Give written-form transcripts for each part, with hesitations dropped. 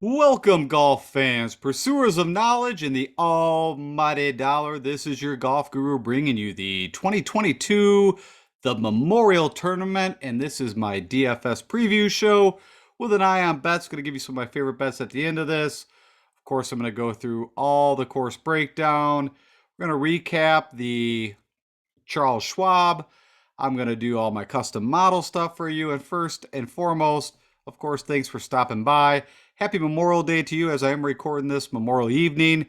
Welcome, golf fans, pursuers of knowledge and the almighty dollar. This is your golf guru bringing you the 2022 the Memorial Tournament, and this is my DFS preview show with an eye on bets. Going to give you some of my favorite bets at the end of this. Of course, I'm going to go through all the course breakdown. We're going to recap the Charles Schwab. I'm going to do all my custom model stuff for you. And first and foremost, of course, thanks for stopping by. Happy Memorial Day to you as I am recording this Memorial evening.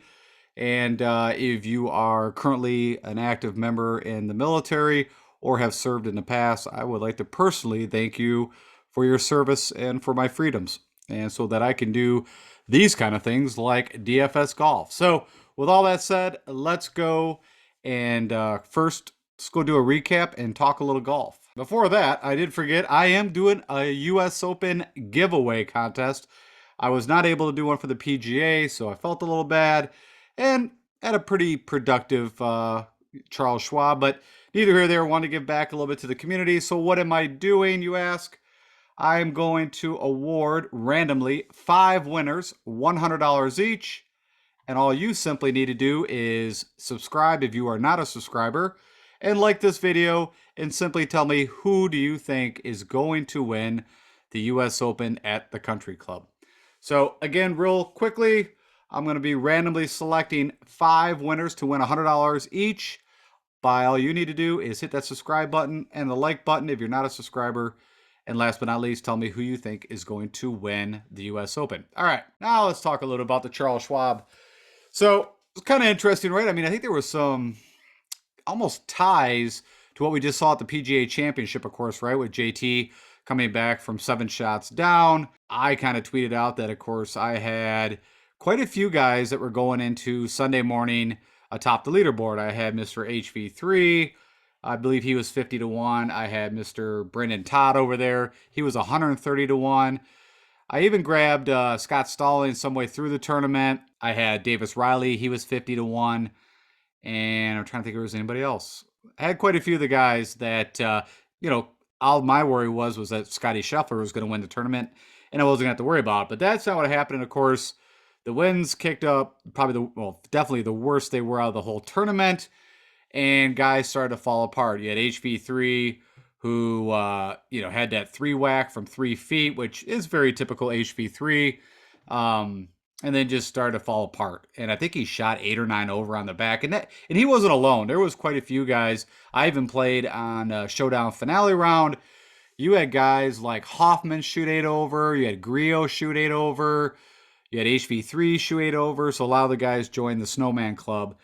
And if you are currently an active member in the military or have served in the past, I would like to personally thank you for your service and for my freedoms, and so that I can do these kind of things like DFS golf. So with all that said, let's go. And first, let's go do a recap and talk a little golf. Before that, I did forget, I am doing a US Open giveaway contest. I was not able to do one for the PGA, so I felt a little bad and had a pretty productive Charles Schwab, but neither here nor there. Want to give back a little bit to the community. So what am I doing, you ask? I am going to award randomly 5 winners, $100 each. And all you simply need to do is subscribe if you are not a subscriber, and like this video, and simply tell me who do you think is going to win the US Open at the Country Club. So again, real quickly, I'm going to be randomly selecting 5 winners to win $100 each. All you need to do is hit that subscribe button and the like button if you're not a subscriber. And last but not least, tell me who you think is going to win the US Open. All right, now let's talk a little about the Charles Schwab. So it's kind of interesting, right? I mean, I think there was some almost ties to what we just saw at the PGA Championship, of course, right? With JT coming back from 7 shots down. I kind of tweeted out that, of course, I had quite a few guys that were going into Sunday morning atop the leaderboard. I had Mr. HV3. I believe he was 50 to 1. I had Mr. Brendan Todd over there. He was 130 to 1. I even grabbed Scott Stallings some way through the tournament. I had Davis Riley. He was 50 to 1. And I'm trying to think if there was anybody else. I had quite a few of the guys that, all my worry was that Scotty Scheffler was going to win the tournament, and I wasn't going to have to worry about it. But that's not what happened. And of course, the winds kicked up, definitely the worst they were out of the whole tournament, and guys started to fall apart. You had HV3, who, had that 3-whack from 3 feet, which is very typical HV3, and then just started to fall apart. And I think he shot 8 or 9 over on the back, and he wasn't alone. There was quite a few guys. I even played on Showdown Finale round. You had guys like Hoffman shoot 8 over. You had Griot shoot 8 over. You had HV3 shoot 8 over. So a lot of the guys joined the Snowman Club.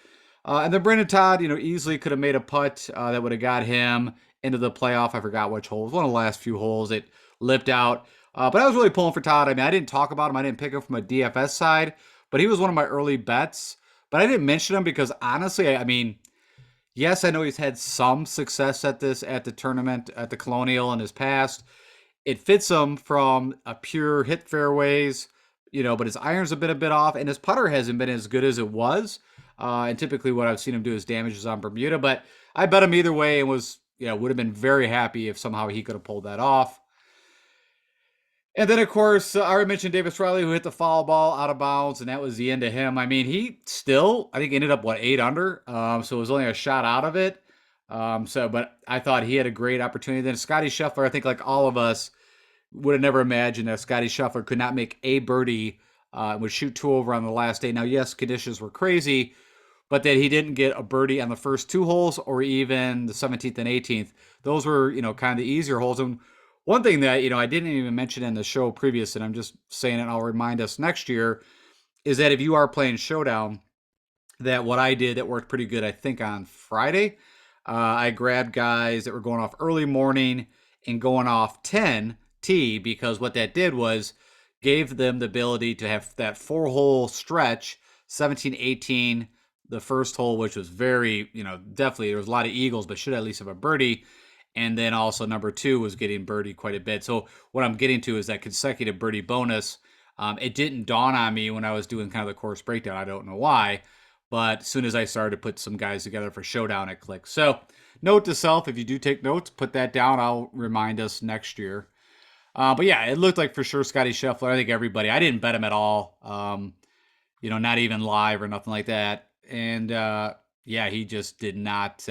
And then Brendan Todd, easily could have made a putt that would have got him into the playoff. I forgot which hole. It was one of the last few holes. It lipped out. But I was really pulling for Todd. I mean, I didn't talk about him. I didn't pick him from a DFS side. But he was one of my early bets. But I didn't mention him because, honestly, I mean, yes, I know he's had some success at the tournament, at the Colonial in his past. It fits him from a pure hit fairways, but his iron's been a bit off, and his putter hasn't been as good as it was. And typically what I've seen him do is damages on Bermuda. But I bet him either way and would have been very happy if somehow he could have pulled that off. And then, of course, I already mentioned Davis Riley, who hit the foul ball out of bounds, and that was the end of him. I mean, he still, I think, ended up, 8 under? So it was only a shot out of it. But I thought he had a great opportunity. Then Scotty Scheffler, I think, like all of us, would have never imagined that Scotty Scheffler could not make a birdie, would shoot 2 over on the last day. Now, yes, conditions were crazy, but that he didn't get a birdie on the first 2 holes or even the 17th and 18th. Those were, kind of the easier holes. And one thing that, I didn't even mention in the show previous, and I'm just saying it, I'll remind us next year, is that if you are playing Showdown, that what I did that worked pretty good, I think on Friday, I grabbed guys that were going off early morning and going off 10 tee, because what that did was gave them the ability to have that 4-hole stretch, 17, 18, the first hole, which was very, definitely there was a lot of eagles, but should at least have a birdie. And then also number 2 was getting birdie quite a bit. So what I'm getting to is that consecutive birdie bonus. It didn't dawn on me when I was doing kind of the course breakdown. I don't know why, But as soon as I started to put some guys together for Showdown, it clicked. So, note to self: if you do take notes, put that down. I'll remind us next year. But yeah, it looked like for sure Scotty Scheffler. I think everybody. I didn't bet him at all. Not even live or nothing like that. And yeah, he just did not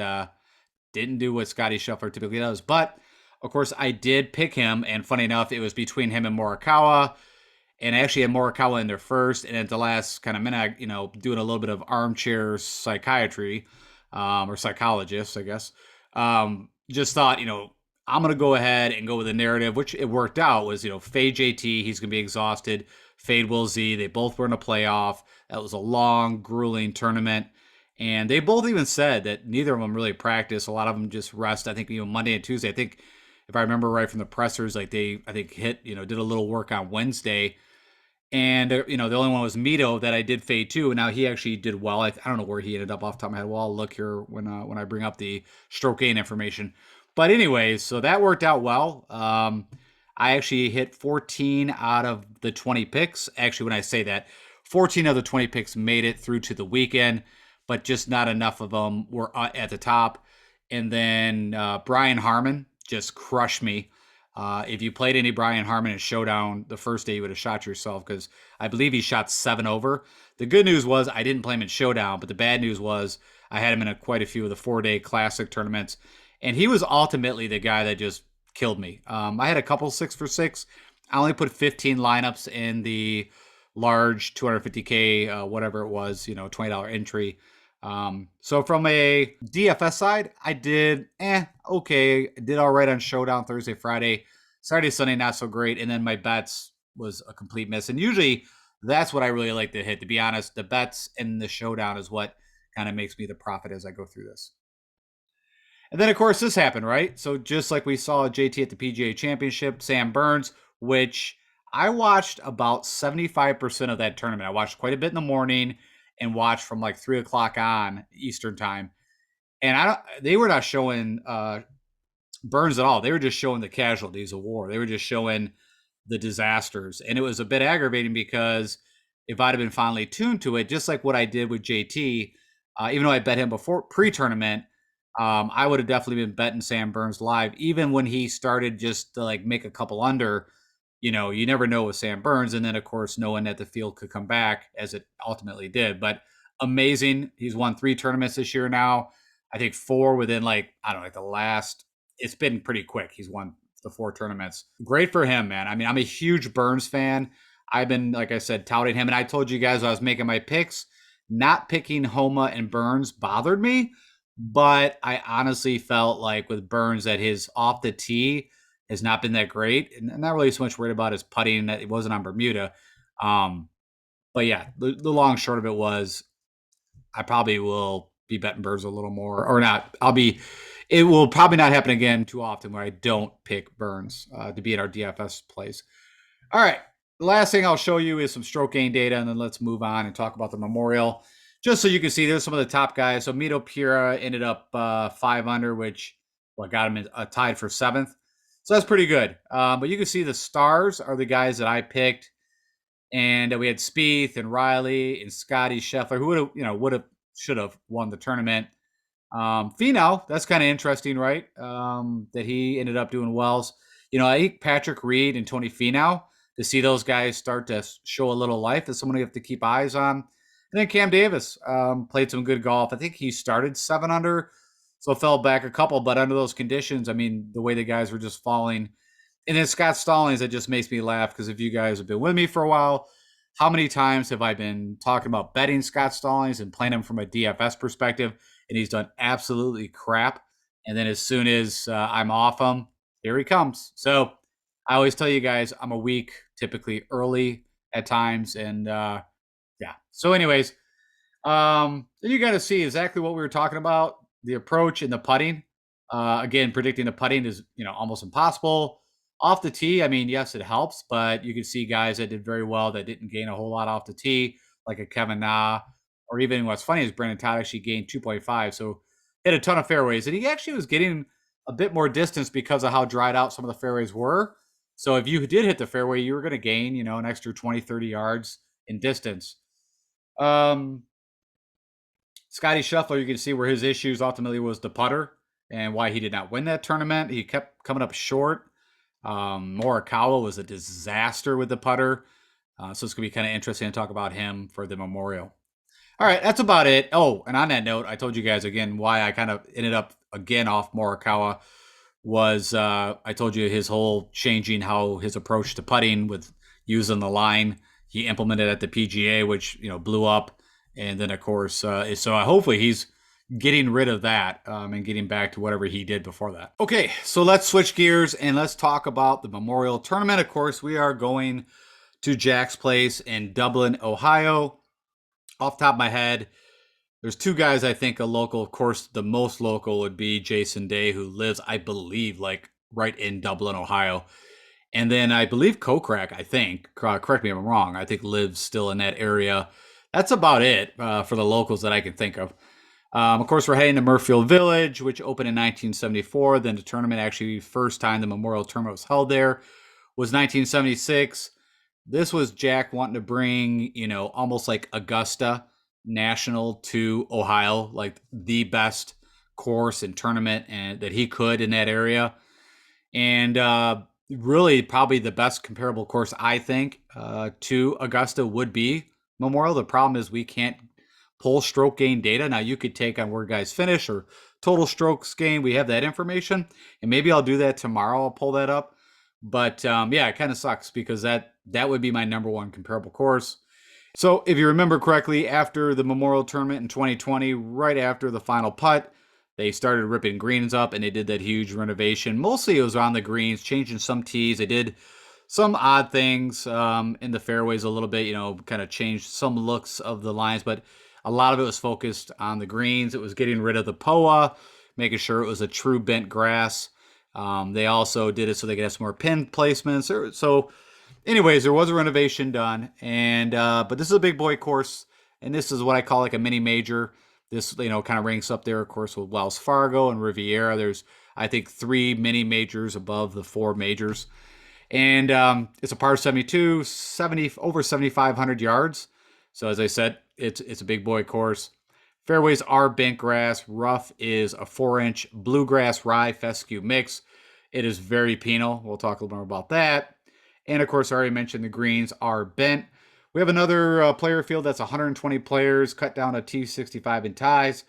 didn't do what Scotty Scheffler typically does. But of course, I did pick him, and funny enough, it was between him and Morikawa. And I actually had Morikawa in there first, and at the last kind of minute, doing a little bit of armchair psychiatry, or psychologist, I guess. Just thought, I'm gonna go ahead and go with the narrative, which it worked out. Was fade JT, he's gonna be exhausted. Fade Will Z, they both were in a playoff. That was a long, grueling tournament, and they both even said that neither of them really practiced. A lot of them just rest. I think Monday and Tuesday. I think if I remember right from the pressers, like they I think did a little work on Wednesday, and the only one was Mito that I did fade too. And now he actually did well. I don't know where he ended up off the top of my head. Well, I'll look here when I bring up the stroke gain information. But anyways, so that worked out well. I actually hit 14 out of the 20 picks. Actually, when I say that, 14 of the 20 picks made it through to the weekend, but just not enough of them were at the top. And then Brian Harmon just crushed me. If you played any Brian Harmon in Showdown the first day, you would have shot yourself because I believe he shot 7 over. The good news was I didn't play him in Showdown, but the bad news was I had him in quite a few of the 4-day classic tournaments, and he was ultimately the guy that just killed me. I had a couple 6 for 6. I only put 15 lineups in the large 250K, whatever it was, $20 entry. So from a DFS side, I did okay. I did all right on Showdown Thursday, Friday, Saturday, Sunday, not so great. And then my bets was a complete miss. And usually that's what I really like to hit. To be honest, the bets and the Showdown is what kind of makes me the profit as I go through this. And then, of course, this happened, right? So just like we saw JT at the PGA Championship, Sam Burns, which I watched about 75% of that tournament. I watched quite a bit in the morning and watched from like 3 o'clock on Eastern time. And they were not showing Burns at all. They were just showing the casualties of war. They were just showing the disasters. And it was a bit aggravating because if I'd have been finally tuned to it, just like what I did with JT, even though I bet him before pre-tournament, I would have definitely been betting Sam Burns live, even when he started just to like make a couple under. You never know with Sam Burns, and then of course knowing that the field could come back as it ultimately did. But amazing, he's won 3 tournaments this year now. I think 4 within like I don't know, like the last. It's been pretty quick. He's won the 4 tournaments. Great for him, man. I mean, I'm a huge Burns fan. I've been, like I said, touting him, and I told you guys I was making my picks. Not picking Homa and Burns bothered me, but I honestly felt like with Burns that his off the tee has not been that great, and I'm not really so much worried about his putting. That it wasn't on Bermuda. Um, but yeah, the long short of it was I probably will be betting Burns a little more, or not. It will probably not happen again too often where I don't pick Burns to be in our DFS plays. All right. The last thing I'll show you is some stroke gain data, and then let's move on and talk about the Memorial. Just so you can see, there's some of the top guys. So Mito Pura ended up 5 under, which got him tied for 7th. So that's pretty good. But you can see the stars are the guys that I picked, and we had Spieth and Riley and Scotty Scheffler, who should have won the tournament. Finau, that's kind of interesting, right? That he ended up doing well. I think Patrick Reed and Tony Finau, to see those guys start to show a little life is someone you have to keep eyes on. And then Cam Davis played some good golf. I think he started 7 under, so fell back a couple. But under those conditions, I mean, the way the guys were just falling. And then Scott Stallings, it just makes me laugh because if you guys have been with me for a while, how many times have I been talking about betting Scott Stallings and playing him from a DFS perspective? And he's done absolutely crap. And then as soon as I'm off him, here he comes. So I always tell you guys, I'm a week typically early at times. And yeah. So anyways, then you got to see exactly what we were talking about, the approach and the putting. Again, predicting the putting is, almost impossible. Off the tee, I mean, yes, it helps, but you can see guys that did very well that didn't gain a whole lot off the tee, like a Kevin Na, or even what's funny is Brendan Todd actually gained 2.5, so hit a ton of fairways, and he actually was getting a bit more distance because of how dried out some of the fairways were. So if you did hit the fairway, you were going to gain, an extra 20, 30 yards in distance. Um, Scotty Scheffler, you can see where his issues ultimately was the putter and why he did not win that tournament. He kept coming up short. Morikawa was a disaster with the putter. So it's going to be kind of interesting to talk about him for the Memorial. All right, that's about it. Oh, and on that note, I told you guys again why I kind of ended up again off Morikawa was I told you his whole changing how his approach to putting with using the line he implemented at the PGA, which blew up, and then of course, so hopefully he's getting rid of that and getting back to whatever he did before that. Okay, so let's switch gears and let's talk about the Memorial Tournament. Of course, we are going to Jack's Place in Dublin, Ohio. Off the top of my head, there's two guys I think are local. Of course, the most local would be Jason Day, who lives, I believe, like right in Dublin, Ohio. And then I believe Kokrak, I think, correct me if I'm wrong, I think lives still in that area. That's about it for the locals that I can think of. Of course, we're heading to Murfield Village, which opened in 1974. Then the tournament, actually, first time the Memorial Tournament was held there was 1976. This was Jack wanting to bring, almost like Augusta National to Ohio, like the best course and tournament and that he could in that area. And really, probably the best comparable course, I think, to Augusta would be Memorial. The problem is we can't pull stroke gain data. Now, you could take on where guys finish or total strokes gain. We have that information. And maybe I'll do that tomorrow. I'll pull that up. But yeah, it kind of sucks because that would be my number one comparable course. So if you remember correctly, after the Memorial Tournament in 2020, right after the final putt, they started ripping greens up and they did that huge renovation. Mostly it was on the greens, changing some tees. They did some odd things in the fairways a little bit, kind of changed some looks of the lines, but a lot of it was focused on the greens. It was getting rid of the POA, making sure it was a true bent grass. They also did it so they could have some more pin placements. So anyways, there was a renovation done, and but this is a big boy course, and this is what I call like a mini major. This kind of ranks up there, of course, with Wells Fargo and Riviera. There's I think 3 mini majors above the 4 majors, and it's a par 72, over 7,500 yards. So as I said, it's a big boy course. Fairways are bent grass. Rough is a 4-inch bluegrass rye fescue mix. It is very penal. We'll talk a little more about that. And of course, I already mentioned the greens are bent. We have another player field that's 120 players, cut down to T65 in ties.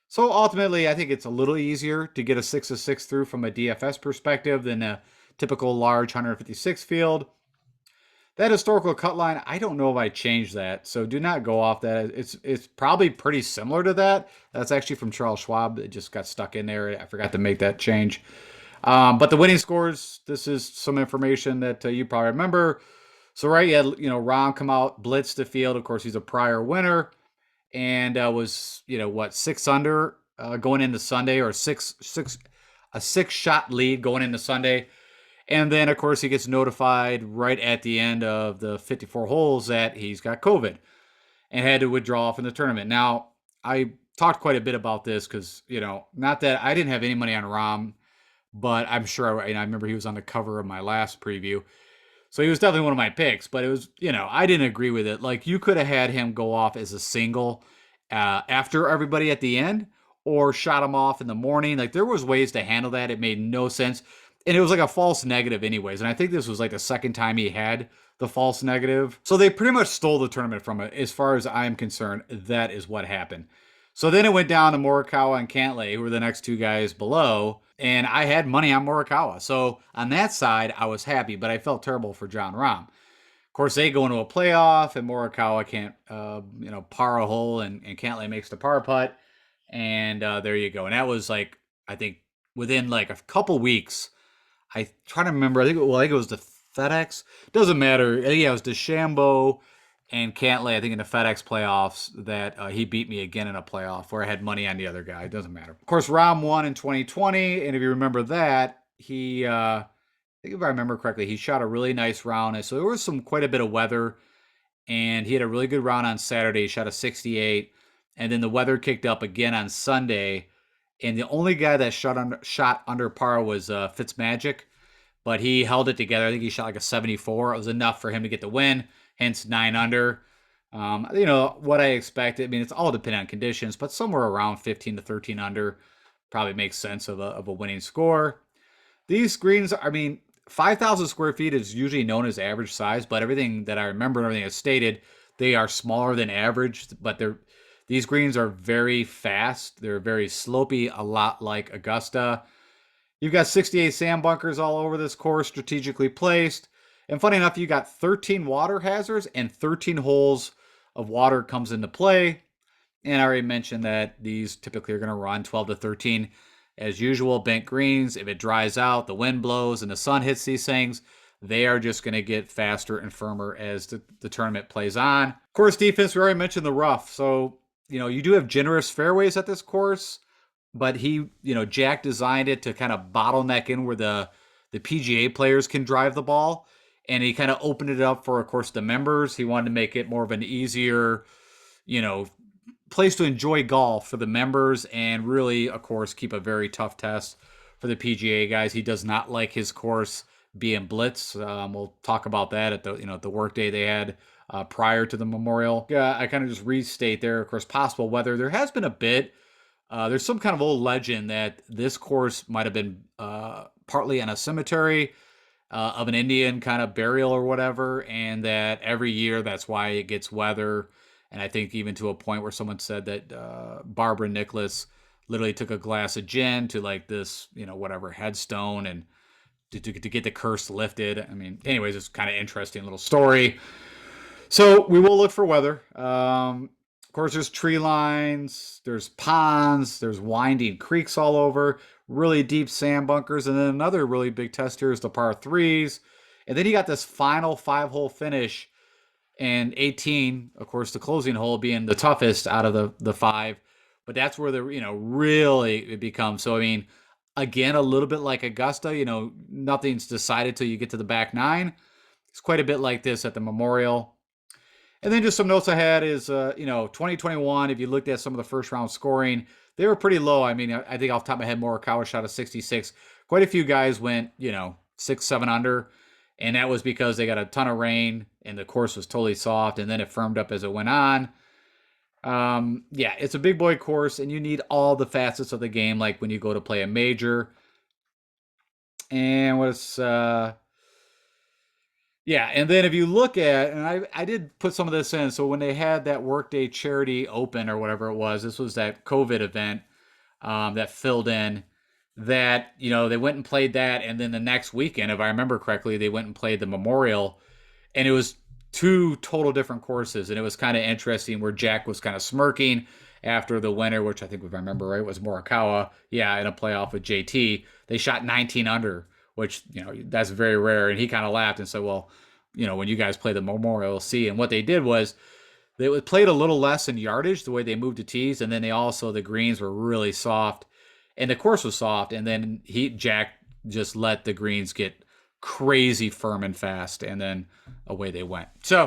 So ultimately, I think it's a little easier to get a 6 of 6 through from a DFS perspective than a typical large 156 field. That historical cut line, I don't know if I changed that, so do not go off that. It's probably pretty similar to that. That's actually from Charles Schwab. It just got stuck in there. I forgot to make that change. But the winning scores, this is some information that you probably remember. So right, you had Rahm come out, blitz the field. Of course, he's a prior winner, and was 6 under going into Sunday, or a 6-shot lead going into Sunday. And then, of course, he gets notified right at the end of the 54 holes that he's got COVID and had to withdraw from the tournament. Now, I talked quite a bit about this because, not that I didn't have any money on Rahm, but I'm sure I remember he was on the cover of my last preview. So he was definitely one of my picks, but it was, I didn't agree with it. Like, you could have had him go off as a single after everybody at the end, or shot him off in the morning. Like, there was ways to handle that. It made no sense. And it was like a false negative anyways. And I think this was like the second time he had the false negative. So they pretty much stole the tournament from it. As far as I'm concerned, that is what happened. So then it went down to Morikawa and Cantlay, who were the next two guys below. And I had money on Morikawa. So on that side, I was happy, but I felt terrible for Jon Rahm. Of course, they go into a playoff, and Morikawa can't, par a hole, and Cantlay makes the par putt. And there you go. And that was like, I think within like a couple weeks, I try to remember. I think it was the FedEx. Doesn't matter. I think it was DeChambeau and Cantlay. I think in the FedEx playoffs that he beat me again in a playoff where I had money on the other guy. It doesn't matter. Of course, Rahm won in 2020, and if you remember that, he, I think if I remember correctly, he shot a really nice round. So there was quite a bit of weather, and he had a really good round on Saturday. He shot a 68, and then the weather kicked up again on Sunday. And the only guy that shot under par was Fitzmagic, but he held it together. I think he shot like a 74. It was enough for him to get the win, hence 9 under. What I expect. I mean, it's all dependent on conditions, but somewhere around 15 to 13 under probably makes sense of a winning score. These greens, I mean, 5,000 square feet is usually known as average size, but everything that I remember and everything is stated, they are smaller than average, but these greens are very fast. They're very slopey, a lot like Augusta. You've got 68 sand bunkers all over this course, strategically placed. And funny enough, you got 13 water hazards and 13 holes of water comes into play. And I already mentioned that these typically are going to run 12 to 13 as usual. Bent greens, if it dries out, the wind blows, and the sun hits these things, they are just going to get faster and firmer as the tournament plays on. Course defense, we already mentioned the rough. So, you do have generous fairways at this course, but Jack designed it to kind of bottleneck in where the PGA players can drive the ball. And he kind of opened it up for, of course, the members. He wanted to make it more of an easier, you know, place to enjoy golf for the members and really, of course, keep a very tough test for the PGA guys. He does not like his course being blitz. We'll talk about that at the work day they had prior to the Memorial. I kind of just restate there, of course, possible weather. There has been a bit. There's some kind of old legend that this course might have been partly in a cemetery of an Indian kind of burial or whatever, and that every year that's why it gets weather. And I think even to a point where someone said that Barbara Nicholas literally took a glass of gin to like this, whatever headstone and to get the curse lifted. I mean, anyways, it's kind of interesting little story. So we will look for weather. Of course, there's tree lines, there's ponds, there's winding creeks all over, really deep sand bunkers, and then another really big test here is the par threes. And then you got this final 5-hole finish, and 18, of course, the closing hole being the toughest out of the five. But that's where really it becomes. So I mean, again, a little bit like Augusta, nothing's decided till you get to the back nine. It's quite a bit like this at the Memorial. And then just some notes I had is, 2021, if you looked at some of the first round scoring, they were pretty low. I mean, I think off the top of my head, Morikawa shot a 66. Quite a few guys went, 6, 7 under. And that was because they got a ton of rain and the course was totally soft. And then it firmed up as it went on. Yeah, it's a big boy course and you need all the facets of the game, like when you go to play a major. And what's, yeah, and then if you look at, and I did put some of this in, so when they had that Workday Charity Open or whatever it was, this was that COVID event that filled in, that, they went and played that, and then the next weekend, if I remember correctly, they went and played the Memorial, and it was two total different courses, and it was kind of interesting where Jack was kind of smirking after the winner, which I think, if I remember right, was Morikawa, yeah, in a playoff with JT. They shot 19 under, which, that's very rare. And he kind of laughed and said, well, when you guys play the Memorial, see. And what they did was they played a little less in yardage, the way they moved to tees. And then the greens were really soft and the course was soft. And then Jack just let the greens get crazy firm and fast. And then away they went. So,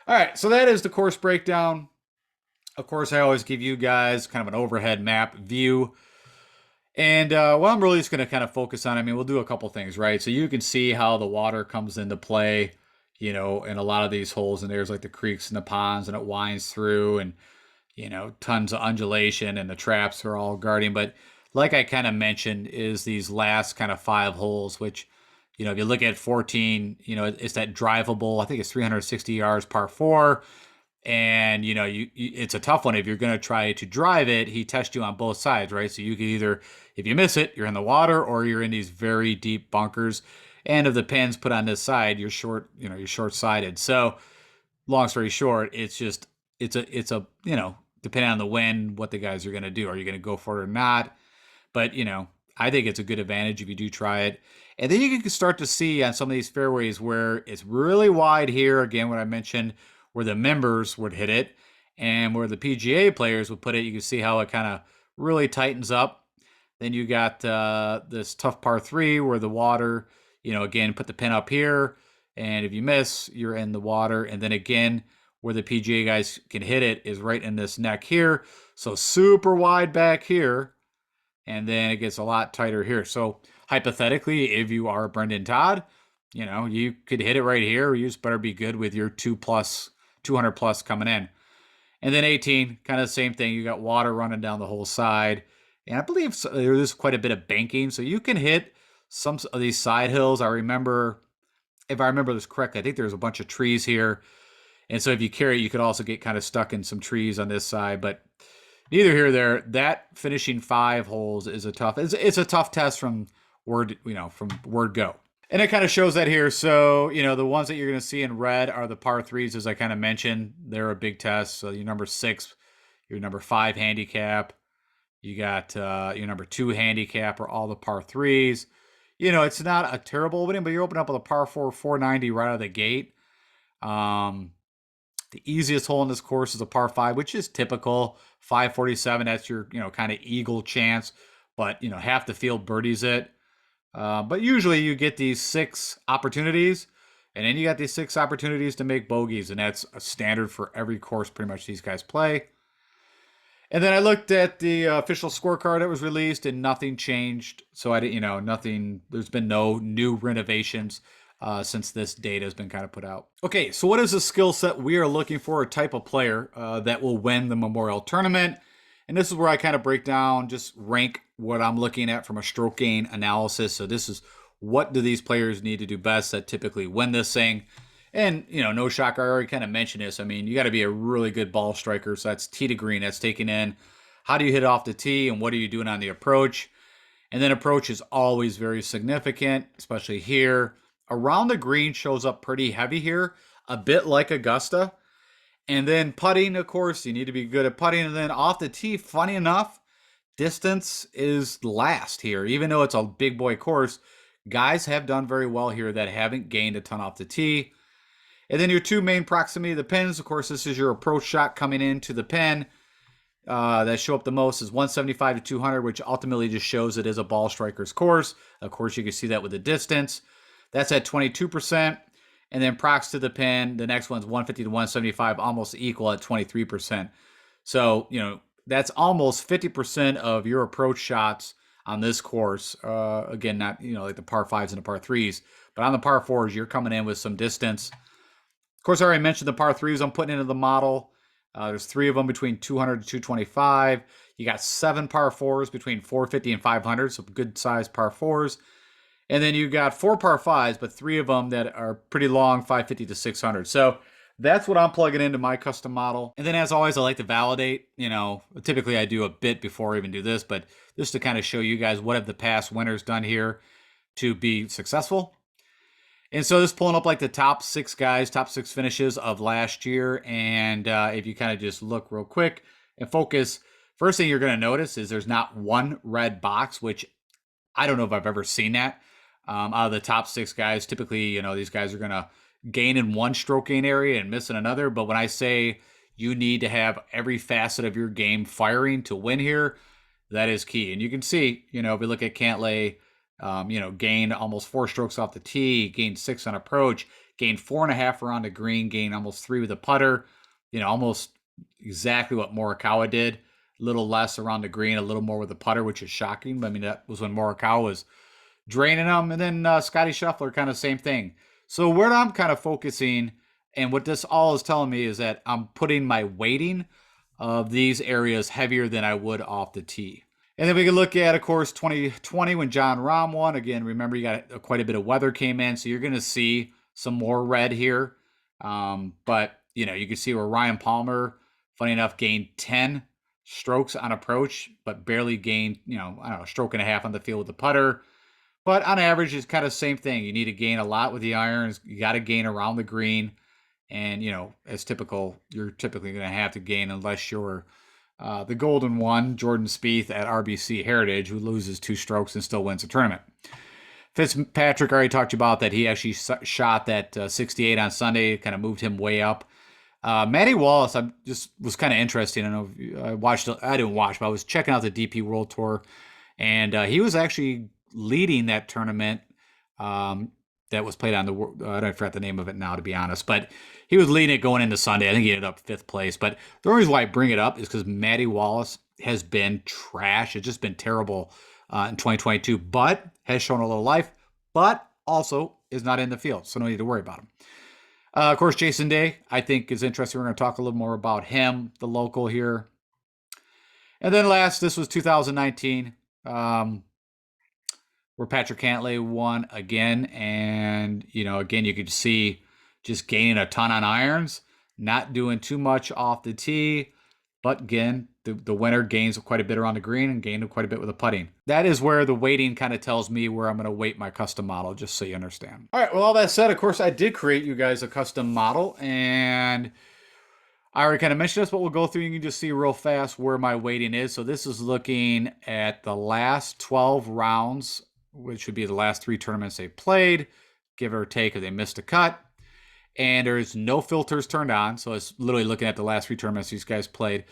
all right. So that is the course breakdown. Of course, I always give you guys kind of an overhead map view. And what I'm really just going to kind of focus on, I mean, we'll do a couple things, right? So you can see how the water comes into play, in a lot of these holes, and there's like the creeks and the ponds, and it winds through, and, tons of undulation, and the traps are all guarding. But like I kind of mentioned, is these last kind of 5 holes, which, if you look at 14, it's that drivable, I think it's 360 yards par 4. And it's a tough one if you're going to try to drive it. He tests you on both sides, right? So you can either, if you miss it, you're in the water, or you're in these very deep bunkers. And if the pin's put on this side, you're short-sided. So long story short, it's a depending on the wind, what the guys are going to do. Are you going to go for it or not? But I think it's a good advantage if you do try it. And then you can start to see on some of these fairways where it's really wide here. Again, what I mentioned, where the members would hit it and where the PGA players would put it, you can see how it kind of really tightens up. Then you got this tough par 3 where the water, again, put the pin up here. And if you miss, you're in the water. And then again, where the PGA guys can hit it is right in this neck here. So super wide back here. And then it gets a lot tighter here. So hypothetically, if you are Brendan Todd, you could hit it right here. You just better be good with your 2+ 200 plus coming in. And then 18, kind of the same thing. You got water running down the whole side. And I believe there is quite a bit of banking. So you can hit some of these side hills. I remember, if I remember this correctly, I think there's a bunch of trees here. And so if you carry it, you could also get kind of stuck in some trees on this side. But neither here or there. That finishing 5 holes is a tough. It's a tough test from from word go. And it kind of shows that here. So, the ones that you're going to see in red are the par threes, as I kind of mentioned. They're a big test. So your number 6, your number 5 handicap, you got your number 2 handicap are all the par threes. It's not a terrible opening, but you're opening up with a par 4, 490 right out of the gate. The easiest hole in this course is a par 5, which is typical. 547, that's your, kind of eagle chance. But, half the field birdies it. But usually you get these 6 opportunities, and then you got these 6 opportunities to make bogeys, and that's a standard for every course pretty much these guys play. And then I looked at the official scorecard that was released, and nothing changed. So I didn't, nothing. There's been no new renovations since this data has been kind of put out. Okay, so what is the skill set we are looking for? A type of player that will win the Memorial Tournament. And this is where I kind of break down, just rank what I'm looking at from a stroke gain analysis. So this is what do these players need to do best that typically win this thing. And, no shocker, I already kind of mentioned this. I mean, you got to be a really good ball striker. So that's tee to green, that's taking in. How do you hit off the tee, and what are you doing on the approach? And then approach is always very significant, especially here. Around the green shows up pretty heavy here, a bit like Augusta. And then putting, of course, you need to be good at putting. And then off the tee, funny enough, distance is last here. Even though it's a big boy course, guys have done very well here that haven't gained a ton off the tee. And then your 2 main proximity of the pins, of course, this is your approach shot coming into the pin. That show up the most is 175 to 200, which ultimately just shows it is a ball striker's course. Of course, you can see that with the distance. That's at 22%. And then prox to the pin, the next one's 150 to 175, almost equal at 23%. So, that's almost 50% of your approach shots on this course. Again, not, like the par 5s and the par 3s, but on the par 4s, you're coming in with some distance. Of course, I already mentioned the par 3s I'm putting into the model. There's 3 of them between 200 to 225. You got 7 par 4s between 450 and 500, so good sized par 4s. And then you got 4 par 5s, but 3 of them that are pretty long, 550 to 600. So that's what I'm plugging into my custom model. And then as always, I like to validate, typically I do a bit before I even do this, but just to kind of show you guys what have the past winners done here to be successful. And so this pulling up like the top 6 guys, top 6 finishes of last year. And if you kind of just look real quick and focus, first thing you're going to notice is there's not one red box, which I don't know if I've ever seen that. Out of the top 6 guys, typically, these guys are going to gain in one stroke gain area and miss in another. But when I say you need to have every facet of your game firing to win here, that is key. And you can see, if we look at Cantlay, gained almost 4 strokes off the tee, gained 6 on approach, gained 4.5 around the green, gained almost 3 with the putter, almost exactly what Morikawa did. A little less around the green, a little more with the putter, which is shocking. But I mean, that was when Morikawa was draining them. And then Scotty Scheffler, kind of same thing. So where I'm kind of focusing, and what this all is telling me, is that I'm putting my weighting of these areas heavier than I would off the tee. And then we can look at, of course, 2020 when Jon Rahm won. Again, remember, you got quite a bit of weather came in, so you're going to see some more red here. But, you can see where Ryan Palmer, funny enough, gained 10 strokes on approach, but barely gained, a stroke and a half on the field with the putter. But on average, it's kind of the same thing. You need to gain a lot with the irons. You got to gain around the green. And, as typical, you're typically going to have to gain unless you're the golden one, Jordan Spieth at RBC Heritage, who loses 2 strokes and still wins the tournament. Fitzpatrick, already talked to you about that. He actually shot that 68 on Sunday, kind of moved him way up. Matty Wallace, I just was kind of interesting. I know I didn't watch, but I was checking out the DP World Tour, and he was actually leading that tournament that was played on the, I don't forget the name of it now, to be honest, but he was leading it going into Sunday. I think he ended up 5th place. But the reason why I bring it up is because Matty Wallace has been trash. It's just been terrible in 2022, but has shown a little life, but also is not in the field, so no need to worry about him. Of course, Jason Day, I think, is interesting. We're going to talk a little more about him, the local here. And then last, this was 2019, where Patrick Cantlay won again. And, again, you could see just gaining a ton on irons, not doing too much off the tee. But again, the winner gains quite a bit around the green and gained quite a bit with the putting. That is where the weighting kind of tells me where I'm going to weight my custom model, just so you understand. All right, well, all that said, of course, I did create you guys a custom model, and I already kind of mentioned this, but we'll go through. You can just see real fast where my weighting is. So this is looking at the last 12 rounds, which would be the last 3 tournaments they played, give or take if they missed a cut. And there's no filters turned on. So it's literally looking at the last 3 tournaments these guys played.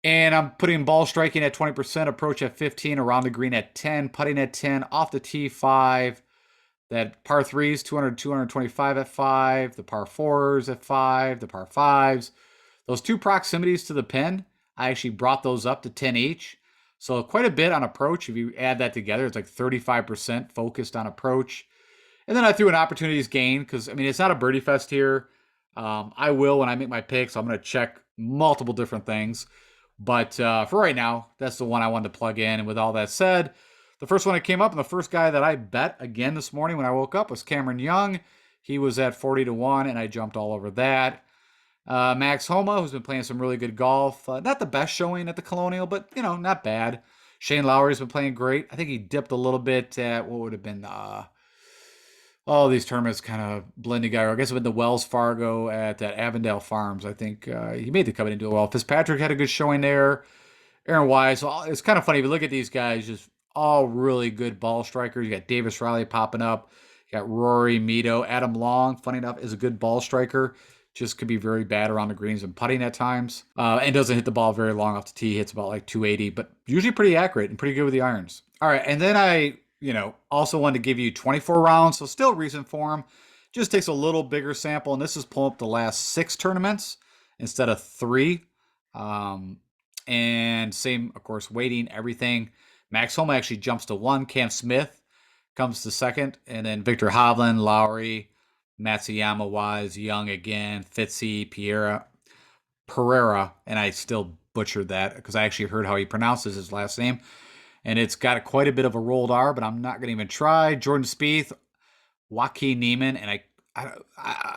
And I'm putting ball striking at 20%, approach at 15, around the green at 10, putting at 10, off the tee 5. That par 3s, 200, 225 at 5, the par 4s at 5, the par 5s. Those 2 proximities to the pin, I actually brought those up to 10 each. So quite a bit on approach. If you add that together, it's like 35% focused on approach. And then I threw an opportunities gain because, it's not a birdie fest here. I will when I make my picks. I'm going to check multiple different things. But for right now, that's the one I wanted to plug in. And with all that said, the first one that came up and the first guy that I bet again this morning when I woke up was Cameron Young. He was at 40-1, and I jumped all over that. Max Homa, who's been playing some really good golf. Not the best showing at the Colonial, but, not bad. Shane Lowry's been playing great. I think he dipped a little bit at what would have been all these tournaments kind of blend together. I guess it would have been the Wells Fargo at that Avondale Farms. I think he made the cut into it well. Fitzpatrick had a good showing there. Aaron Wise. So it's kind of funny if you look at these guys, just all really good ball strikers. You got Davis Riley popping up. You got Rory Mito. Adam Long, funny enough, is a good ball striker. Just could be very bad around the greens and putting at times. And doesn't hit the ball very long off the tee. Hits about like 280, but usually pretty accurate and pretty good with the irons. All right, and then I also wanted to give you 24 rounds, so still recent form. Just takes a little bigger sample, and this is pulling up the last 6 tournaments instead of 3. And same, of course, weighting, everything. Max Homa actually jumps to 1. Cam Smith comes to 2nd. And then Victor Hovland, Lowry, Matsuyama, Wise, Young again, Fitzy, Pereira. And I still butchered that because I actually heard how he pronounces his last name. And it's got quite a bit of a rolled R, but I'm not going to even try. Jordan Spieth, Joaquin Neiman, and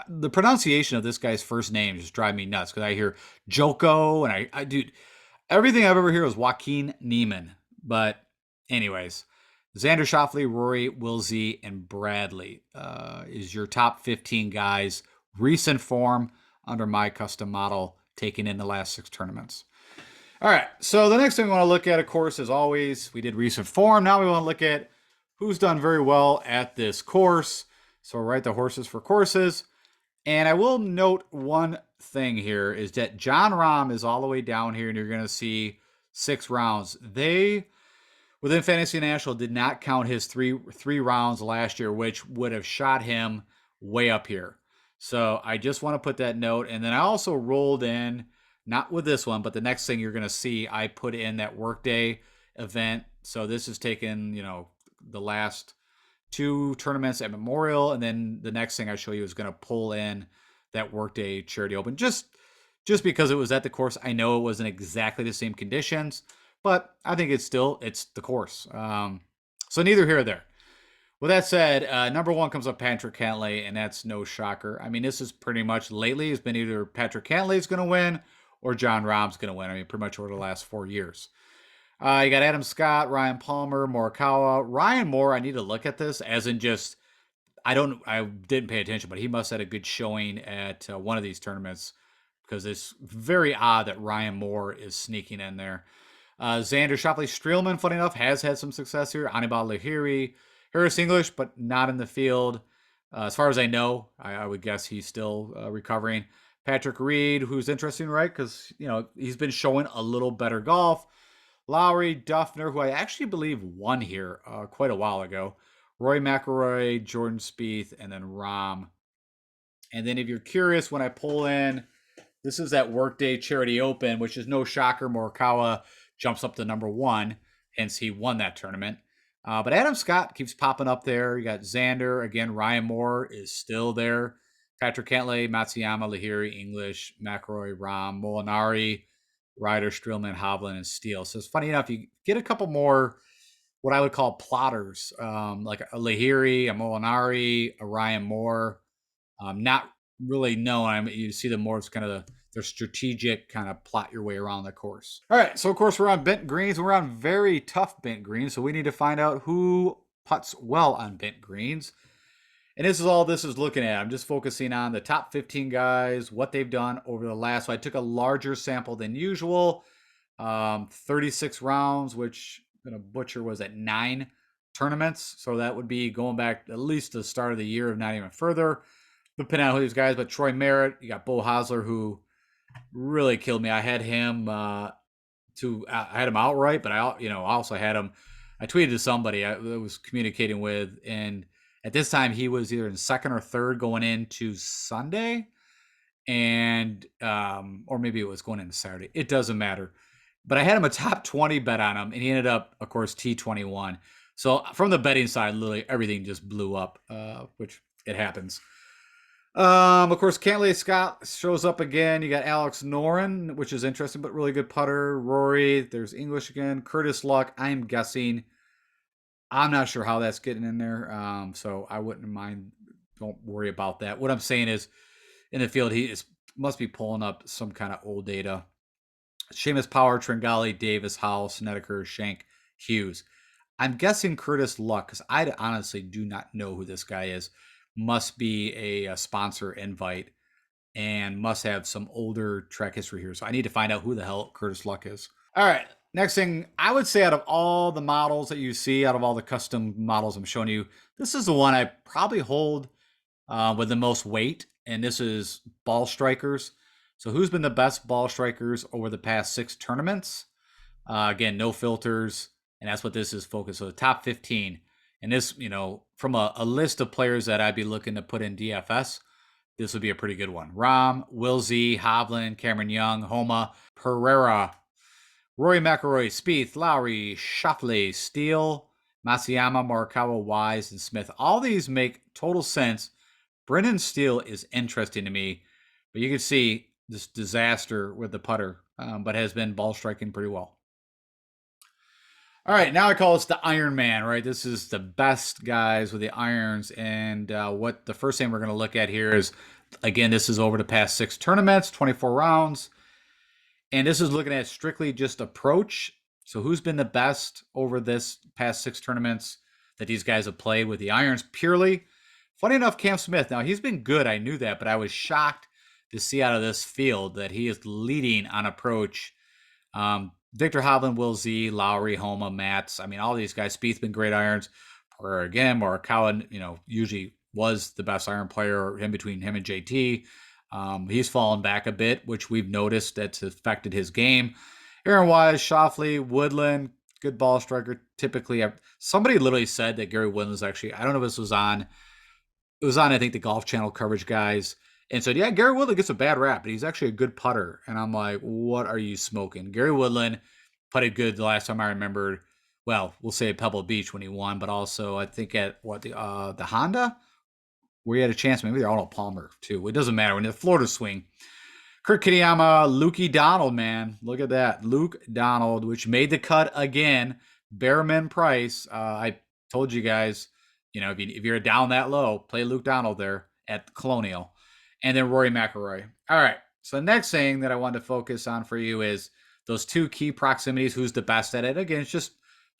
the pronunciation of this guy's first name just drive me nuts because I hear Joko, and I dude, everything I've ever heard was Joaquin Neiman. But anyways, Xander Schauffele, Rory, Wilsey, and Bradley is your top 15 guys. Recent form under my custom model, taken in the last 6 tournaments. All right, so the next thing we want to look at, of course, as always, we did recent form. Now we want to look at who's done very well at this course. So we'll write the horses for courses. And I will note one thing here is that John Rahm is all the way down here, and you're going to see 6 rounds. They, within Fantasy National, did not count his three rounds last year, which would have shot him way up here. So I just want to put that note. And then I also rolled in, not with this one, but the next thing you're going to see, I put in that workday event. So this is taken, the last 2 tournaments at Memorial, and then the next thing I show you is going to pull in that workday charity open. Just because it was at the course, I know it wasn't exactly the same conditions, but I think it's the course. So neither here or there. With that said, number 1 comes up Patrick Cantlay, and that's no shocker. This is pretty much lately has been either Patrick Cantlay's going to win or John Rahm's going to win. Pretty much over the last 4 years. You got Adam Scott, Ryan Palmer, Morikawa. Ryan Moore, I need to look at this as in just, I didn't pay attention, but he must have had a good showing at one of these tournaments because it's very odd that Ryan Moore is sneaking in there. Xander Schauffele, Streelman, funny enough, has had some success here. Anibal Lahiri, Harris English, but not in the field. As far as I know, I would guess he's still recovering. Patrick Reed, who's interesting, right? Because, he's been showing a little better golf. Lowry, Duffner, who I actually believe won here quite a while ago. Roy McIlroy, Jordan Spieth, and then Rahm. And then if you're curious, when I pull in, this is that Workday Charity Open, which is no shocker. Morikawa jumps up to number 1, hence he won that tournament. But Adam Scott keeps popping up there. You got Xander. Again, Ryan Moore is still there. Patrick Cantlay, Matsuyama, Lahiri, English, McElroy, Rahm, Molinari, Ryder, Streelman, Hovland, and Steele. So it's funny enough, you get a couple more what I would call plotters, like a Lahiri, a Molinari, a Ryan Moore. Not really known. I mean, you see them more as kind of their strategic kind of plot your way around the course. All right, so of course we're on bent greens. We're on very tough bent greens, so we need to find out who putts well on bent greens. And this is all this is looking at. I'm just focusing on the top 15 guys, what they've done over the last. So I took a larger sample than usual, 36 rounds, which I'm gonna butcher was at 9 tournaments. So that would be going back at least to the start of the year, if not even further. Depending on who these guys, but Troy Merritt, you got Bo Hosler, who really killed me. I had him I had him outright, but I also had him. I tweeted to somebody I was communicating with, and at this time he was either in second or third going into Sunday, and or maybe it was going into Saturday. It doesn't matter. But I had him a top 20 bet on him, and he ended up, of course, T21. So from the betting side, literally everything just blew up, which it happens. Of course, Cantlay Scott shows up again. You got Alex Noren, which is interesting, but really good putter. Rory, there's English again. Curtis Luck, I'm guessing. I'm not sure how that's getting in there, so I wouldn't mind. Don't worry about that. What I'm saying is, in the field, must be pulling up some kind of old data. Seamus Power, Tringali, Davis, Howell, Snedeker, Shank, Hughes. I'm guessing Curtis Luck, because I honestly do not know who this guy is. Must be a sponsor invite and must have some older track history here. So I need to find out who the hell Curtis Luck is. All right. Next thing, I would say out of all the models that you see, out of all the custom models I'm showing you, this is the one I probably hold with the most weight, and this is ball strikers. So who's been the best ball strikers over the past 6 tournaments? Again, no filters, and that's what this is focused. So the top 15, and this, from a list of players that I'd be looking to put in DFS, this would be a pretty good one. Rahm, Will Z, Hovland, Cameron Young, Homa, Pereira, Rory McIlroy, Spieth, Lowry, Schauffele, Steele, Matsuyama, Morikawa, Wise, and Smith. All these make total sense. Brendan Steele is interesting to me, but you can see this disaster with the putter, but has been ball striking pretty well. All right, now I call this the Iron Man, right? This is the best guys with the irons, and what the first thing we're going to look at here is, again, this is over the past 6 tournaments, 24 rounds, and this is looking at strictly just approach. So who's been the best over this past 6 tournaments that these guys have played with the irons purely? Funny enough, Cam Smith, now he's been good, I knew that, but I was shocked to see out of this field that he is leading on approach. Victor Hovland, Will Z, Lowry, Homa, Mats. I mean, all these guys. Spieth's been great irons. Or again, Morikawa, usually was the best iron player in between him and JT. He's fallen back a bit, which we've noticed that's affected his game. Aaron Wise, Schauffele, Woodland, good ball striker. Typically, somebody literally said that Gary Woodland's actually, I don't know if this was on, it was on, I think, the Golf Channel coverage guys. And so, yeah, Gary Woodland gets a bad rap, but he's actually a good putter. And I'm like, what are you smoking? Gary Woodland putted good the last time I remembered. Well, we'll say at Pebble Beach when he won, but also I think at the Honda, where he had a chance. Maybe they're Arnold Palmer too. It doesn't matter. When the Florida swing, Kurt Kitayama, Lukey Donald, man, look at that, Luke Donald, which made the cut again. Bearman price. I told you guys, if you're down that low, play Luke Donald there at Colonial, and then Rory McIlroy. All right. So the next thing that I wanted to focus on for you is those 2 key proximities. Who's the best at it? Again, it's just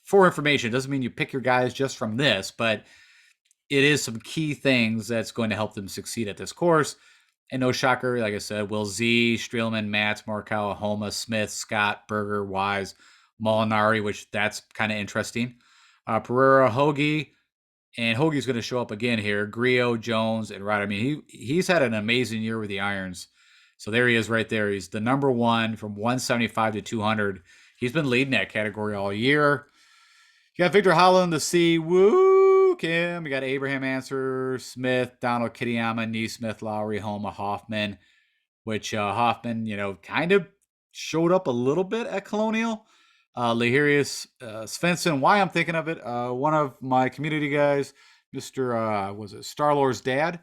for information. It doesn't mean you pick your guys just from this, but it is some key things that's going to help them succeed at this course. And no shocker, like I said, Will Z, Streelman, Mats, Morikawa, Homa, Smith, Scott, Berger, Wise, Molinari, which that's kind of interesting. Pereira, Hoagie, and Hoagie's going to show up again here. Griot, Jones, and Ryder. I mean, he's had an amazing year with the irons. So there he is right there. He's the number one from 175 to 200. He's been leading that category all year. You got Victor Holland, the C. Woo, Kim. You got Abraham Answer, Smith, Donald Kitayama, Neesmith, Lowry, Homa, Hoffman, which Hoffman, kind of showed up a little bit at Colonial. Lahirius Svensson, why I'm thinking of it, one of my community guys, Mr. was it Starlord's dad,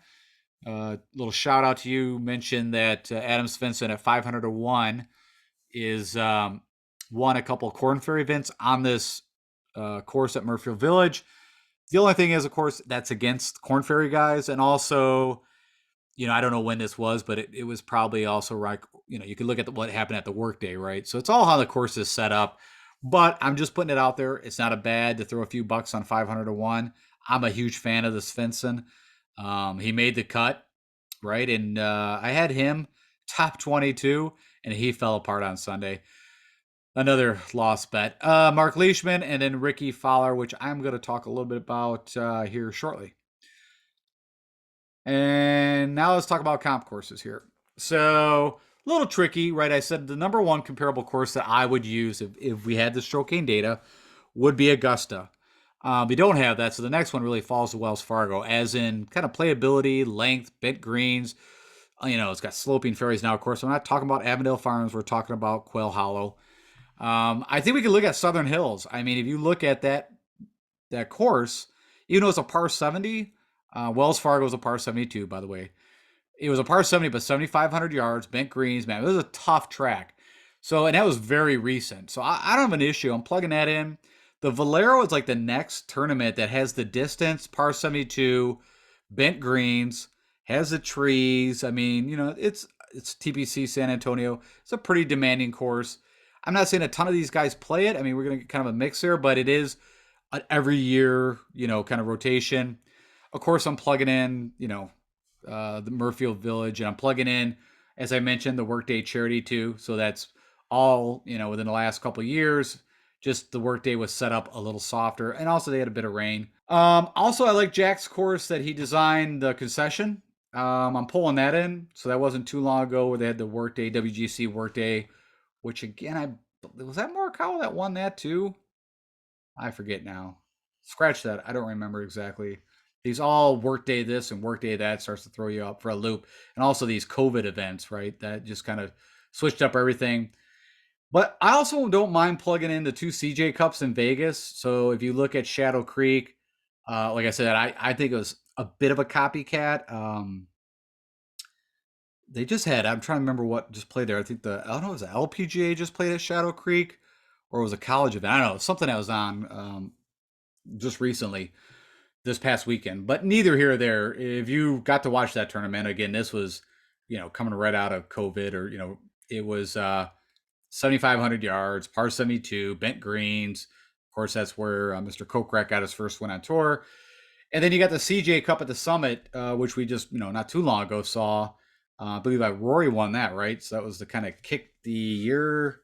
Little shout out to you. Mentioned that Adam Svensson at 500 to 1 is won a couple of Corn Ferry events on this course at Murfield Village. The only thing is, of course, that's against Corn Ferry guys. And also, I don't know when this was, but it was probably also right. You can look at what happened at the workday, right? So it's all how the course is set up. But I'm just putting it out there. It's not a bad to throw a few bucks on 500 to 1. I'm a huge fan of the Svensson. He made the cut, right? And I had him top 22, and he fell apart on Sunday. Another lost bet. Mark Leishman and then Ricky Fowler, which I'm going to talk a little bit about here shortly. And now let's talk about comp courses here. So a little tricky, right? I said the number one comparable course that I would use if we had the stroke gain data would be Augusta. We don't have that, so the next one really falls to Wells Fargo, as in kind of playability, length, bent greens. It's got sloping fairways now, of course. We're not talking about Avondale Farms. We're talking about Quail Hollow. I think we can look at Southern Hills. I mean, if you look at that course, even though it's a par 70, Wells Fargo is a par 72, by the way. It was a par 70, but 7,500 yards, bent greens, man. It was a tough track. So, and that was very recent. So I don't have an issue. I'm plugging that in. The Valero is like the next tournament that has the distance, par 72, bent greens, has the trees. I mean, it's TPC San Antonio. It's a pretty demanding course. I'm not saying a ton of these guys play it. I mean, we're going to get kind of a mix here, but it is an every year, kind of rotation. Of course, I'm plugging in, the Murfield Village, and I'm plugging in, as I mentioned, the Workday Charity too. So that's all, within the last couple of years. Just the Workday was set up a little softer, and also they had a bit of rain. Also, I like Jack's course that he designed, the concession. I'm pulling that in. So that wasn't too long ago where they had the Workday, WGC Workday, which again, was that Morikawa that won that too? I forget now. Scratch that. I don't remember exactly. These all workday this and workday that starts to throw you up for a loop. And also these COVID events, right? That just kind of switched up everything. But I also don't mind plugging in the two CJ Cups in Vegas. So if you look at Shadow Creek, like I said, I think it was a bit of a copycat. They just had, I'm trying to remember what just played there. I think I don't know, was the LPGA just played at Shadow Creek, or it was a college event? I don't know, something that was on just recently this past weekend. But neither here or there. If you got to watch that tournament, again, this was, coming right out of COVID, or, it was 7,500 yards, par 72, bent greens. Of course, that's where Mr. Kokrak got his first win on tour. And then you got the CJ Cup at the Summit, which we just, not too long ago saw. I believe Rory won that, right? So that was the kind of kick the year.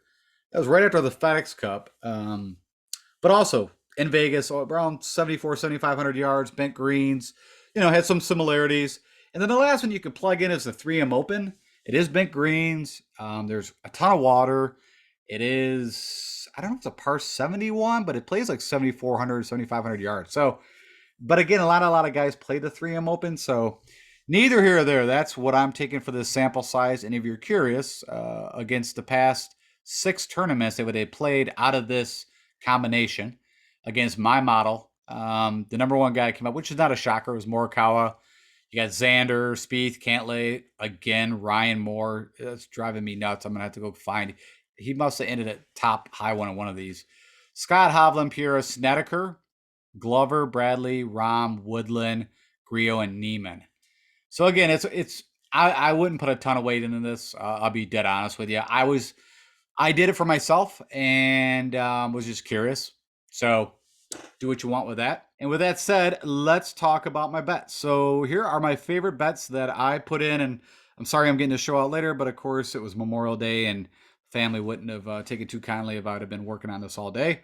That was right after the FedEx Cup. But also in Vegas, around 74, 7,500 yards, bent greens, had some similarities. And then the last one you could plug in is the 3M Open. It is bent greens. There's a ton of water. It is, I don't know if it's a par 71, but it plays like 7,400, 7,500 yards. So, but again, a lot of guys play the 3M Open. So neither here or there. That's what I'm taking for this sample size. And if you're curious, against the past 6 tournaments that they played out of this combination against my model, the number one guy came up, which is not a shocker, was Morikawa. You got Xander, Spieth, Cantlay, again, Ryan Moore. That's driving me nuts. I'm going to have to go find. He must have ended at top high one of these. Scott Hovland, Pura, Snedeker, Glover, Bradley, Rahm, Woodland, Griot, and Neiman. So again, I wouldn't put a ton of weight into this. I'll be dead honest with you. I did it for myself and was just curious. So do what you want with that. And with that said, let's talk about my bets. So here are my favorite bets that I put in. And I'm sorry I'm getting the show out later, but of course it was Memorial Day and family wouldn't have taken too kindly if I would have been working on this all day.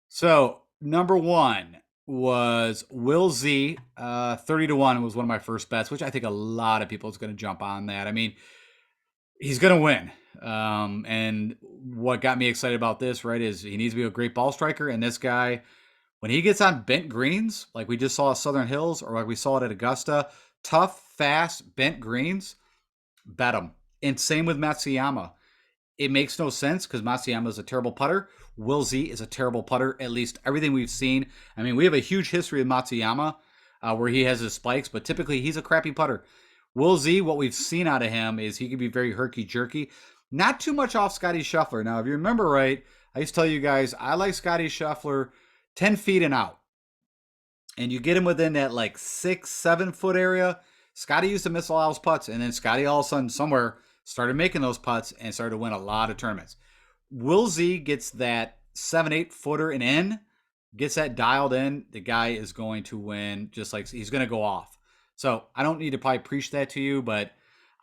So number one was Will Z. 30 to 1 was one of my first bets, which I think a lot of people is going to jump on that. I mean, he's going to win. And what got me excited about this, right, is he needs to be a great ball striker. And this guy, when he gets on bent greens, like we just saw at Southern Hills or like we saw it at Augusta, tough, fast, bent greens, bet him. And same with Matsuyama. It makes no sense because Matsuyama is a terrible putter. Will Z is a terrible putter, at least everything we've seen. I mean, we have a huge history of Matsuyama. where he has his spikes, but typically he's a crappy putter. Will Z, what we've seen out of him is he can be very herky-jerky. Not too much off Scotty Scheffler. Now, if you remember right, I used to tell you guys, I like Scotty Scheffler 10 feet and out. And you get him within that like 6, 7 foot area. Scotty used to miss a lot of those putts, and then Scotty all of a sudden somewhere started making those putts and started to win a lot of tournaments. Will Z gets that 7, 8 footer and in, gets that dialed in, the guy is going to win. Just like he's going to go off. So I don't need to probably preach that to you, but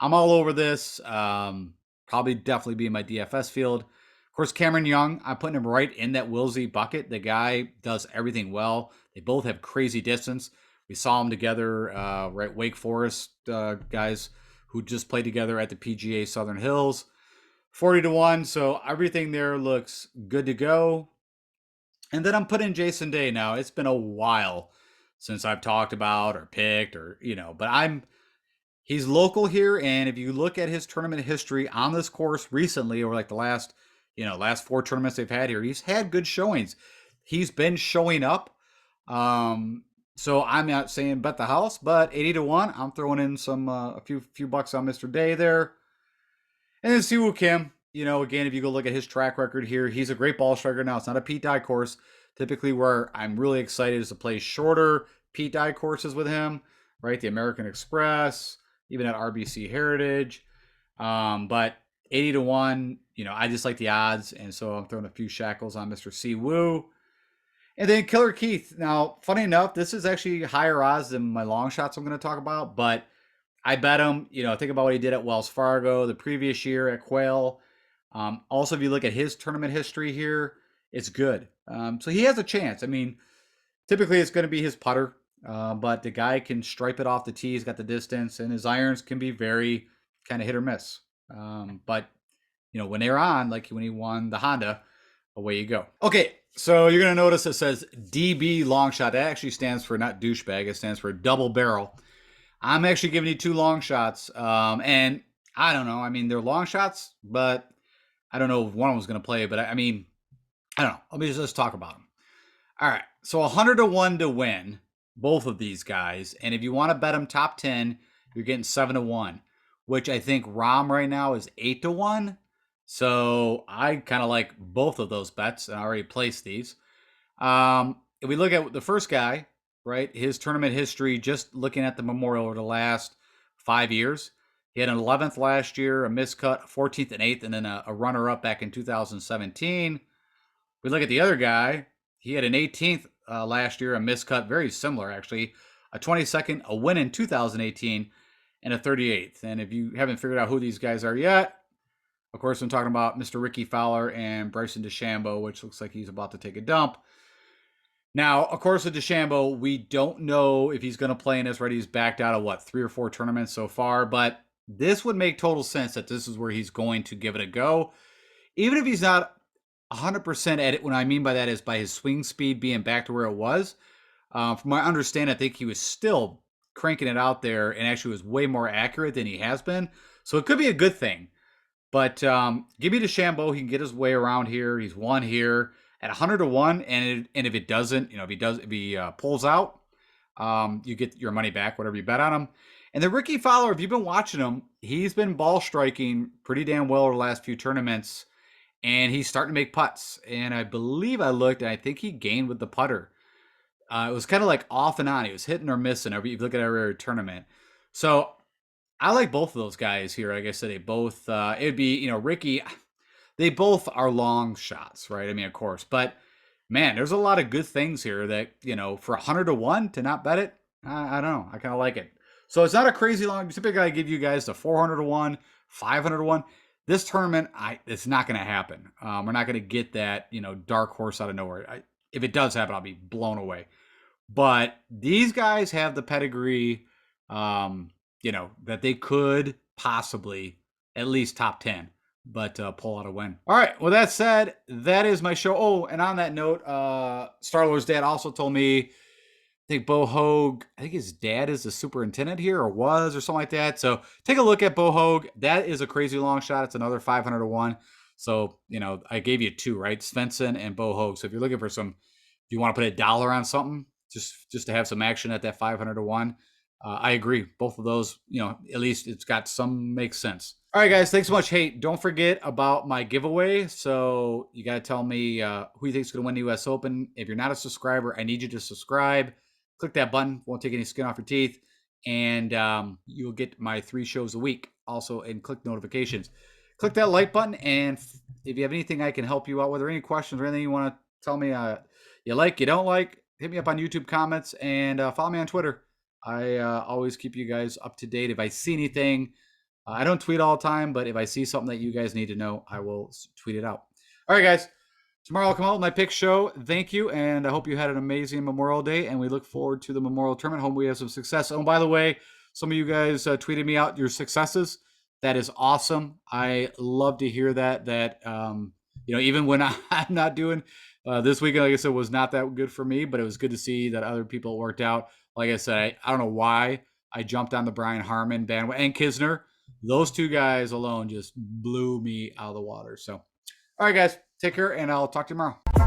I'm all over this. Probably definitely be in my DFS field. Of course, Cameron Young, I'm putting him right in that Will Z bucket. The guy does everything well. They both have crazy distance. We saw them together, right? Wake Forest guys who just played together at the PGA Southern Hills. 40-1, so everything there looks good to go. And then I'm putting Jason Day now. It's been a while since I've talked about or picked or, but he's local here. And if you look at his tournament history on this course recently, over like the last 4 tournaments they've had here, he's had good showings. He's been showing up. So I'm not saying bet the house, but 80-1, I'm throwing in some, a few bucks on Mr. Day there. And then Siwoo Kim, again, if you go look at his track record here, he's a great ball striker. Now, it's not a Pete Dye course. Typically, where I'm really excited is to play shorter Pete Dye courses with him, right? The American Express, even at RBC Heritage. But 80-1, I just like the odds. And so I'm throwing a few shackles on Mr. Siwoo. And then Killer Keith. Now, funny enough, this is actually higher odds than my long shots I'm going to talk about, but I bet him, think about what he did at Wells Fargo the previous year at Quail. Also, if you look at his tournament history here, it's good. So he has a chance. I mean, typically it's going to be his putter, but the guy can stripe it off the tee. He's got the distance, and his irons can be very kind of hit or miss. But, when they're on, like when he won the Honda, away you go. Okay, so you're going to notice it says DB long shot. That actually stands for not douchebag. It stands for double barrel. I'm actually giving you 2 long shots. And I don't know. I mean, they're long shots, but I don't know if one of them was going to play. But I mean, I don't know. Let me just talk about them. All right. So 100-1 to win both of these guys. And if you want to bet them top 10, you're getting 7-1, which I think Rahm right now is 8-1. So I kind of like both of those bets. And I already placed these. If we look at the first guy, right, his tournament history, just looking at the Memorial over the last 5 years, he had an 11th last year, a miscut, 14th and 8th, and then a runner-up back in 2017. We look at the other guy, he had an 18th last year, a miscut, very similar actually, a 22nd, a win in 2018, and a 38th. And if you haven't figured out who these guys are yet, of course, I'm talking about Mr. Ricky Fowler and Bryson DeChambeau, which looks like he's about to take a dump. Now, of course, with DeChambeau, we don't know if he's going to play in this, right? He's backed out of, 3 or 4 tournaments so far, but this would make total sense that this is where he's going to give it a go. Even if he's not 100% at it, what I mean by that is by his swing speed being back to where it was. From my understanding, I think he was still cranking it out there and actually was way more accurate than he has been. So it could be a good thing. But give me DeChambeau. He can get his way around here. He's won here at 100-1, and if it doesn't, if he pulls out, you get your money back, whatever you bet on him. And the Ricky Fowler, if you've been watching him, he's been ball striking pretty damn well over the last few tournaments, and he's starting to make putts. And I believe I looked, and I think he gained with the putter. It was kind of like off and on. He was hitting or missing if you look at every tournament. So I like both of those guys here. Like I said, they both, it'd be, Ricky, they both are long shots, right? I mean, of course, but man, there's a lot of good things here that, for 100-1 to not bet it, I don't know. I kind of like it. So it's not a crazy long, typically I give you guys the 400-1, 500-1. This tournament, it's not going to happen. We're not going to get that, dark horse out of nowhere. If it does happen, I'll be blown away. But these guys have the pedigree, that they could possibly at least top 10, but pull out a win. All right. Well, that said, that is my show. Oh, and on that note, Starlord's dad also told me, I think Bo Hogue, I think his dad is the superintendent here or was or something like that. So take a look at Bo Hogue. That is a crazy long shot. It's another 500-1. So, I gave you 2, right? Svensson and Bo Hogue. So if you're looking for if you want to put $1 on something, just to have some action at that 500 to 1. I agree. Both of those, at least it's got some makes sense. All right, guys, thanks so much. Hey, don't forget about my giveaway. So you got to tell me who you think is going to win the U.S. Open. If you're not a subscriber, I need you to subscribe. Click that button. Won't take any skin off your teeth. And you'll get my 3 shows a week also, and click notifications. Click that like button. And if you have anything I can help you out with, or any questions or anything you want to tell me you like, you don't like, hit me up on YouTube comments, and follow me on Twitter. I always keep you guys up to date. If I see anything, I don't tweet all the time, but if I see something that you guys need to know, I will tweet it out. All right, guys. Tomorrow I'll come out with my pick show. Thank you, and I hope you had an amazing Memorial Day, and we look forward to the Memorial Tournament. Hope we have some success. Oh, by the way, some of you guys tweeted me out your successes. That is awesome. I love to hear that. Even when I'm not doing this weekend, like I said, was not that good for me, but it was good to see that other people worked out. Like I said, I don't know why I jumped on the Brian Harman bandwagon and Kisner. Those 2 guys alone just blew me out of the water. So, all right, guys, take care, and I'll talk to you tomorrow.